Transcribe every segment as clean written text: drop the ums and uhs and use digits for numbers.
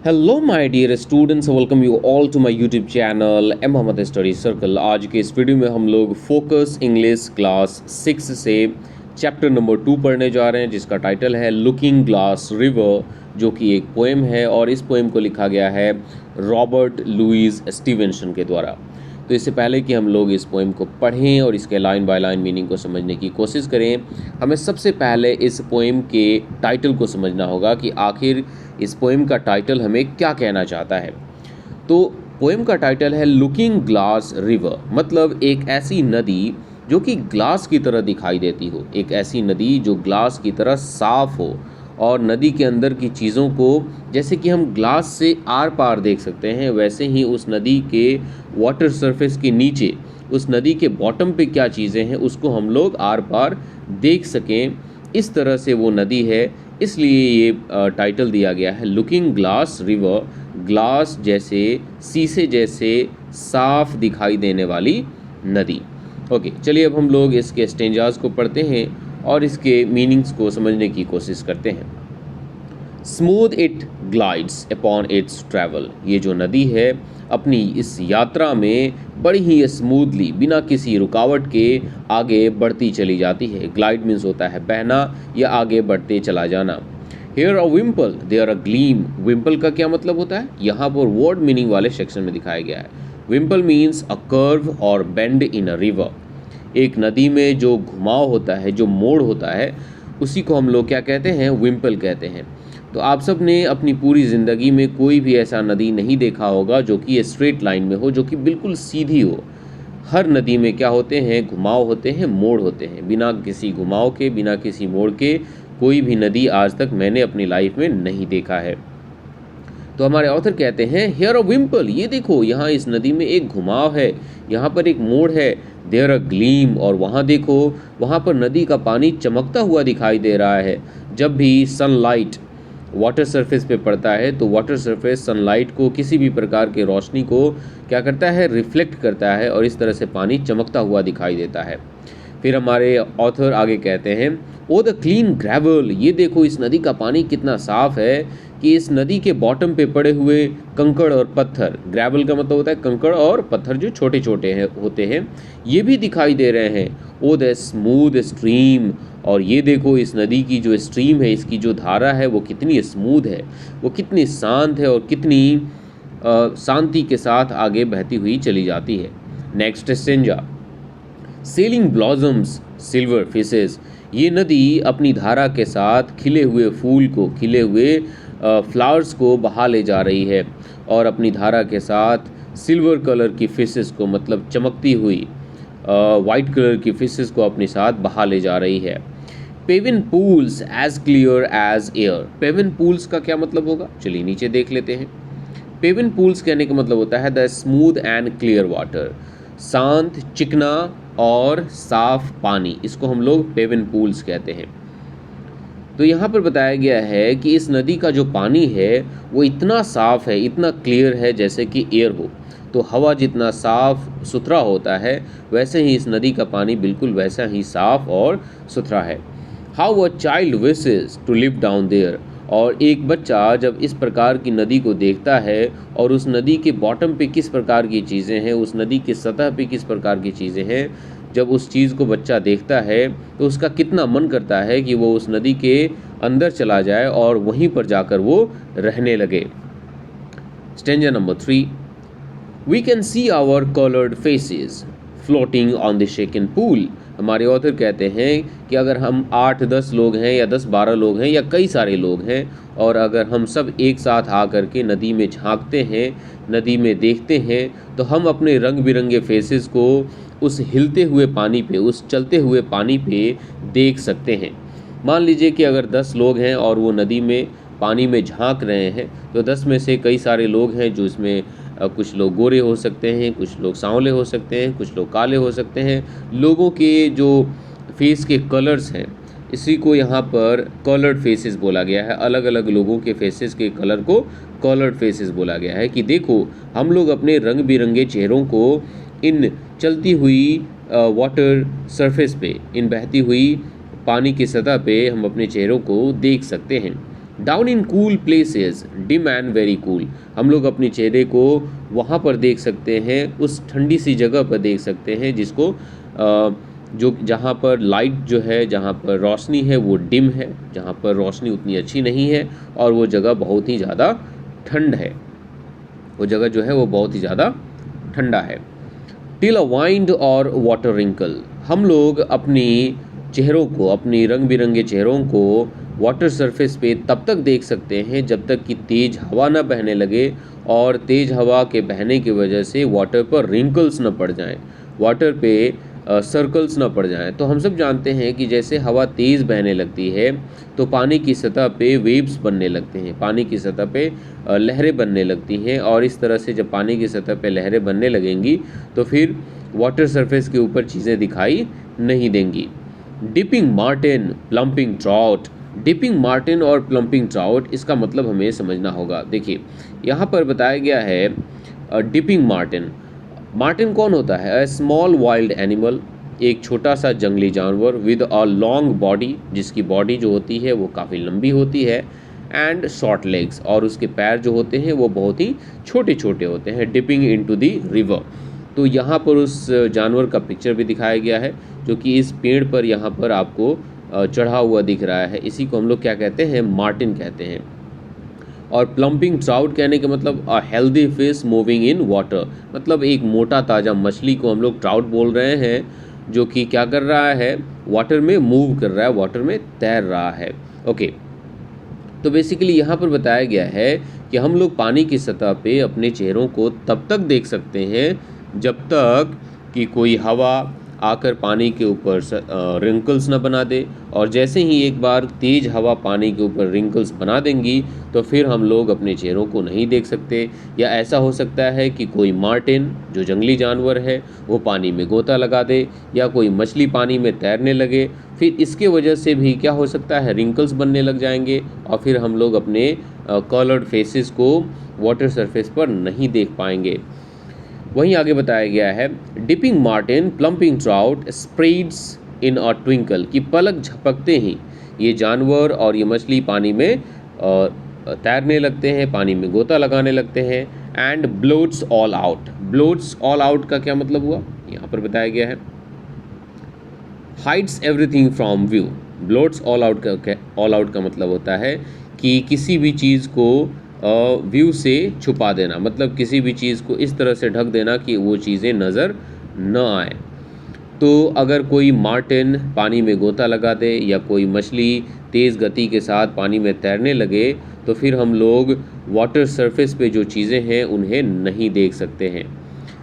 Hello my dear students, welcome you all to my YouTube channel M Mohammad study circle. आज के इस video में हम लोग फोकस इंग्लिश क्लास 6 से चैप्टर नंबर 2 पढ़ने जा रहे हैं, जिसका टाइटल है लुकिंग ग्लास रिवर, जो कि एक पोएम है और इस पोएम को लिखा गया है रॉबर्ट लुईस स्टीवेंसन के द्वारा। तो इससे पहले कि हम लोग इस पोएम को पढ़ें और इसके लाइन बाय लाइन मीनिंग को समझने की कोशिश करें, हमें सबसे पहले इस पोएम के टाइटल को समझना होगा कि आखिर इस पोएम का टाइटल हमें क्या कहना चाहता है। तो पोएम का टाइटल है लुकिंग ग्लास रिवर, मतलब एक ऐसी नदी जो कि ग्लास की तरह दिखाई देती हो, एक ऐसी नदी जो ग्लास की तरह साफ हो और नदी के अंदर की चीज़ों को जैसे कि हम ग्लास से आर पार देख सकते हैं, वैसे ही उस नदी के वाटर सरफेस के नीचे, उस नदी के बॉटम पे क्या चीज़ें हैं उसको हम लोग आर पार देख सकें, इस तरह से वो नदी है। इसलिए ये टाइटल दिया गया है लुकिंग ग्लास रिवर, ग्लास जैसे, शीशे जैसे साफ दिखाई देने वाली नदी। ओके, चलिए अब हम लोग इसके स्टेंजास को पढ़ते हैं और इसके मीनिंग्स को समझने की कोशिश करते हैं। Smooth it glides upon its travel, ये जो नदी है अपनी इस यात्रा में बड़ी ही स्मूथली, बिना किसी रुकावट के आगे बढ़ती चली जाती है। ग्लाइड मीन्स होता है बहना या आगे बढ़ते चला जाना। Here a wimple there a gleam, wimple का क्या मतलब होता है, यहाँ पर वर्ड मीनिंग वाले सेक्शन में दिखाया गया है। विम्पल मीन्स अ कर्व और बेंड इन अ रिवर, एक नदी में जो घुमाव होता है, जो मोड़ होता है, उसी को हम लोग क्या कहते हैं, विम्पल कहते हैं। तो आप सब ने अपनी पूरी ज़िंदगी में कोई भी ऐसा नदी नहीं देखा होगा जो कि स्ट्रेट लाइन में हो, जो कि बिल्कुल सीधी हो। हर नदी में क्या होते हैं, घुमाव होते हैं, मोड़ होते हैं। बिना किसी घुमाव के, बिना किसी मोड़ के कोई भी नदी आज तक मैंने अपनी लाइफ में नहीं देखा है। तो हमारे ऑथर कहते हैं हेयर अ विम्पल, ये देखो यहाँ इस नदी में एक घुमाव है, यहाँ पर एक मोड़ है। देयर अ ग्लीम, और वहाँ देखो, वहाँ पर नदी का पानी चमकता हुआ दिखाई दे रहा है। जब भी सनलाइट वाटर सरफेस पे पड़ता है तो वाटर सरफेस सनलाइट को, किसी भी प्रकार के रोशनी को क्या करता है, रिफ्लेक्ट करता है और इस तरह से पानी चमकता हुआ दिखाई देता है। फिर हमारे ऑथर आगे कहते हैं ओ द क्लीन ग्रेवल, ये देखो इस नदी का पानी कितना साफ है कि इस नदी के बॉटम पे पड़े हुए कंकड़ और पत्थर, ग्रेवल का मतलब होता है कंकड़ और पत्थर जो छोटे छोटे हैं होते हैं, ये भी दिखाई दे रहे हैं। ओ द स्मूथ स्ट्रीम, और ये देखो इस नदी की जो स्ट्रीम है, इसकी जो धारा है वो कितनी स्मूथ है, वो कितनी शांत है और कितनी शांति के साथ आगे बहती हुई चली जाती है। Next stanza, selling blossoms silver fishes, ये नदी अपनी धारा के साथ खिले हुए फूल को, खिले हुए फ्लावर्स को बहा ले जा रही है और अपनी धारा के साथ सिल्वर कलर की फिशेस को, मतलब चमकती हुई वाइट कलर की फिशेस को अपने साथ बहा ले जा रही है। Paven pools as clear as air, paven pools का क्या मतलब होगा, चलिए नीचे देख लेते हैं। पेवन पूल्स कहने का मतलब होता है the smooth and clear water, शांत, चिकना और साफ पानी, इसको हम लोग पेवन पूल्स कहते हैं। तो यहाँ पर बताया गया है कि इस नदी का जो पानी है वो इतना साफ है, इतना क्लियर है जैसे कि एयर हो। तो हवा जितना साफ सुथरा होता है, वैसे ही इस नदी का पानी बिल्कुल वैसा ही साफ और सुथरा है। How a child wishes to live down there, और एक बच्चा जब इस प्रकार की नदी को देखता है और उस नदी के बॉटम पे किस प्रकार की चीज़ें हैं, उस नदी के सतह पे किस प्रकार की चीज़ें हैं, जब उस चीज़ को बच्चा देखता है तो उसका कितना मन करता है कि वो उस नदी के अंदर चला जाए और वहीं पर जाकर वो रहने लगे। Stanza number 3, we can see our coloured faces floating on the shaken pool, हमारे ऑथर कहते हैं कि अगर हम 8-10 लोग हैं या 10-12 लोग हैं या कई सारे लोग हैं और अगर हम सब एक साथ आकर के नदी में झांकते हैं, नदी में देखते हैं, तो हम अपने रंग बिरंगे फेसेस को उस हिलते हुए पानी पे, उस चलते हुए पानी पे देख सकते हैं। मान लीजिए कि अगर 10 लोग हैं और वो नदी में पानी में झांक रहे हैं, तो 10 में से कई सारे लोग हैं जो इसमें कुछ लोग गोरे हो सकते हैं, कुछ लोग सांवले हो सकते हैं, कुछ लोग काले हो सकते हैं। लोगों के जो फेस के कलर्स हैं, इसी को यहाँ पर कलर्ड फेसेस बोला गया है। अलग अलग लोगों के फेसेस के कलर को कलर्ड फेसेस बोला गया है कि देखो हम लोग अपने रंग बिरंगे चेहरों को इन चलती हुई वाटर सरफेस पे, इन बहती हुई पानी की सतह पे हम अपने चेहरों को देख सकते हैं। Down in cool places dim and very cool, हम लोग अपने चेहरे को वहाँ पर देख सकते हैं, उस ठंडी सी जगह पर देख सकते हैं जिसको जो जहाँ पर लाइट जो है, जहाँ पर रोशनी है वो डिम है, जहाँ पर रोशनी उतनी अच्छी नहीं है और वो जगह बहुत ही ज़्यादा ठंड है, वो जगह जो है वो बहुत ही ज़्यादा ठंडा है। टिल अ वाइंड और वाटर रिंकल, हम लोग अपनी चेहरों को, अपनी रंग बिरंगे चेहरों को वाटर सरफेस पे तब तक देख सकते हैं जब तक कि तेज़ हवा ना बहने लगे और तेज़ हवा के बहने की वजह से वाटर पर रिंकल्स ना पड़ जाएं, वाटर पे सर्कल्स ना पड़ जाएं। तो हम सब जानते हैं कि जैसे हवा तेज़ बहने लगती है तो पानी की सतह पे वेव्स बनने लगते हैं, पानी की सतह पे लहरें बनने लगती हैं और इस तरह से जब पानी की सतह पे लहरें बनने लगेंगी तो फिर वाटर सरफेस के ऊपर चीज़ें दिखाई नहीं देंगी। Dipping martin, plumping trout, dipping Martin और प्लम्पिंग ट्राउट, इसका मतलब हमें समझना होगा। देखिए यहाँ पर बताया गया है डिपिंग मार्टिन। मार्टिन कौन होता है? अ स्मॉल वाइल्ड एनिमल, एक छोटा सा जंगली जानवर विद अ लॉन्ग बॉडी, जिसकी बॉडी जो होती है वो काफ़ी लंबी होती है, एंड शॉर्ट लेग्स, और उसके पैर जो होते हैं वो बहुत ही छोटे छोटे होते हैं। डिपिंग इनटू द रिवर, तो यहाँ पर उस जानवर का पिक्चर भी दिखाया गया है जो कि इस पेड़ पर यहाँ पर आपको चढ़ा हुआ दिख रहा है। इसी को हम लोग क्या कहते हैं? मार्टिन कहते हैं। और प्लम्पिंग ट्राउट कहने का मतलब a healthy fish moving in water, मतलब एक मोटा ताज़ा मछली को हम लोग ट्राउट बोल रहे हैं जो कि क्या कर रहा है? वाटर में मूव कर रहा है, वाटर में तैर रहा है। ओके, तो बेसिकली यहाँ पर बताया गया है कि हम लोग पानी की सतह पे अपने चेहरों को तब तक देख सकते हैं जब तक कि कोई हवा आकर पानी के ऊपर रिंकल्स ना बना दे, और जैसे ही एक बार तेज़ हवा पानी के ऊपर रिंकल्स बना देंगी तो फिर हम लोग अपने चेहरों को नहीं देख सकते। या ऐसा हो सकता है कि कोई मार्टिन जो जंगली जानवर है वो पानी में गोता लगा दे, या कोई मछली पानी में तैरने लगे, फिर इसके वजह से भी क्या हो सकता है? रिंकल्स बनने लग जाएंगे और फिर हम लोग अपने कलर्ड फेसेस को वाटर सरफेस पर नहीं देख पाएंगे। वहीं आगे बताया गया है dipping martin, plumping trout spreads in a twinkle, कि पलक झपकते ही ये जानवर और ये मछली पानी में तैरने लगते हैं, पानी में गोता लगाने लगते हैं। And blots all out, blots all out का क्या मतलब हुआ? यहाँ पर बताया गया है hides everything from view, blots all out का मतलब होता है कि किसी भी चीज़ को व्यू से छुपा देना, मतलब किसी भी चीज़ को इस तरह से ढक देना कि वो चीज़ें नज़र न आए। तो अगर कोई मार्टिन पानी में गोता लगा दे या कोई मछली तेज़ गति के साथ पानी में तैरने लगे तो फिर हम लोग वाटर सरफेस पे जो चीज़ें हैं उन्हें नहीं देख सकते हैं।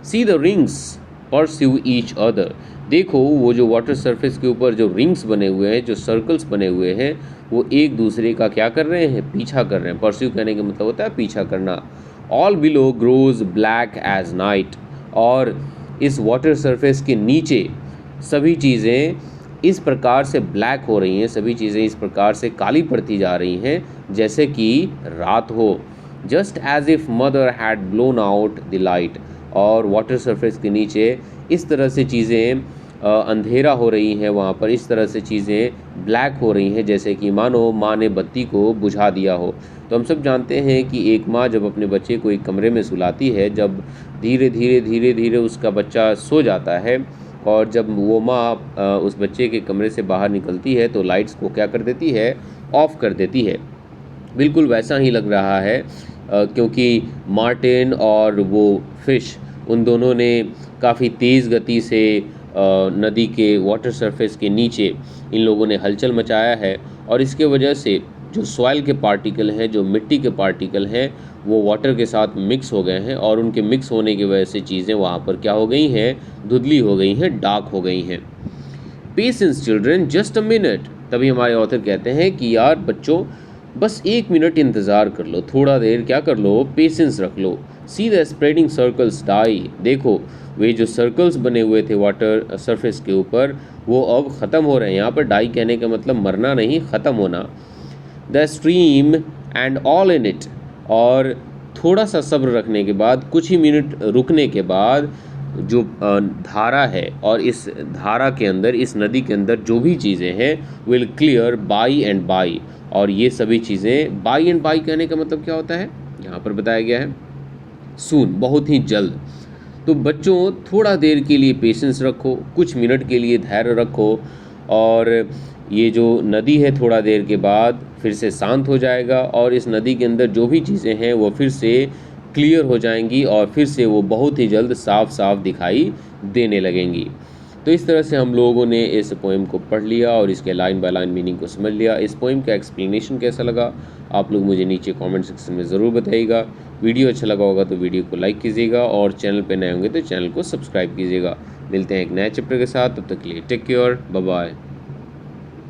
See the rings pursue each other, देखो वो जो वाटर सरफेस के ऊपर जो रिंग्स बने हुए हैं, जो सर्कल्स बने हुए हैं, वो एक दूसरे का क्या कर रहे हैं? पीछा कर रहे हैं। परस्यू कहने का मतलब होता है पीछा करना। All below grows black as night, और इस वाटर सरफेस के नीचे सभी चीज़ें इस प्रकार से ब्लैक हो रही हैं, सभी चीज़ें इस प्रकार से काली पड़ती जा रही हैं जैसे कि रात हो। Just as if mother had blown out the light, और वाटर सरफेस के नीचे इस तरह से चीज़ें अंधेरा हो रही हैं, वहाँ पर इस तरह से चीज़ें ब्लैक हो रही हैं जैसे कि मानो माँ ने बत्ती को बुझा दिया हो। तो हम सब जानते हैं कि एक माँ जब अपने बच्चे को एक कमरे में सुलाती है, जब धीरे धीरे उसका बच्चा सो जाता है, और जब वो माँ उस बच्चे के कमरे से बाहर निकलती है तो लाइट्स को क्या कर देती है? ऑफ कर देती है। बिल्कुल वैसा ही लग रहा है क्योंकि मार्टिन और वो फिश, उन दोनों ने काफ़ी तेज़ गति से नदी के वाटर सरफेस के नीचे इन लोगों ने हलचल मचाया है, और इसके वजह से जो सॉइल के पार्टिकल हैं, जो मिट्टी के पार्टिकल हैं, वो वाटर के साथ मिक्स हो गए हैं, और उनके मिक्स होने की वजह से चीज़ें वहाँ पर क्या हो गई हैं? धुंधली हो गई हैं, डार्क हो गई हैं। Patience children, just a minute, तभी हमारे ऑथर कहते हैं कि यार बच्चों बस 1 मिनट इंतज़ार कर लो, थोड़ा देर क्या कर लो? पेशेंस रख लो। See the spreading circles die, देखो वे जो सर्कल्स बने हुए थे वाटर सरफेस के ऊपर वो अब ख़त्म हो रहे हैं। यहाँ पर डाई कहने का मतलब मरना नहीं, ख़त्म होना। The stream and all in it, और थोड़ा सा सब्र रखने के बाद, कुछ ही मिनट रुकने के बाद जो धारा है और इस धारा के अंदर, इस नदी के अंदर जो भी चीज़ें हैं will clear by and by. और ये सभी चीज़ें, बाई एंड बाई कहने का मतलब क्या होता है, यहाँ पर बताया गया है सून, बहुत ही जल्द। तो बच्चों थोड़ा देर के लिए पेशेंस रखो, कुछ मिनट के लिए धैर्य रखो, और ये जो नदी है थोड़ा देर के बाद फिर से शांत हो जाएगा और इस नदी के अंदर जो भी चीज़ें हैं वो फिर से क्लियर हो जाएंगी और फिर से वो बहुत ही जल्द साफ साफ दिखाई देने लगेंगी। तो इस तरह से हम लोगों ने इस पोएम को पढ़ लिया और इसके लाइन बाय लाइन मीनिंग को समझ लिया। इस पोएम का एक्सप्लेनेशन कैसा लगा आप लोग मुझे नीचे कमेंट सेक्शन में ज़रूर बताइएगा। वीडियो अच्छा लगा होगा तो वीडियो को लाइक कीजिएगा और चैनल पर नए होंगे तो चैनल को सब्सक्राइब कीजिएगा। मिलते हैं एक नए चैप्टर के साथ, तब तक के लिए टेक केयर, बाय बाय।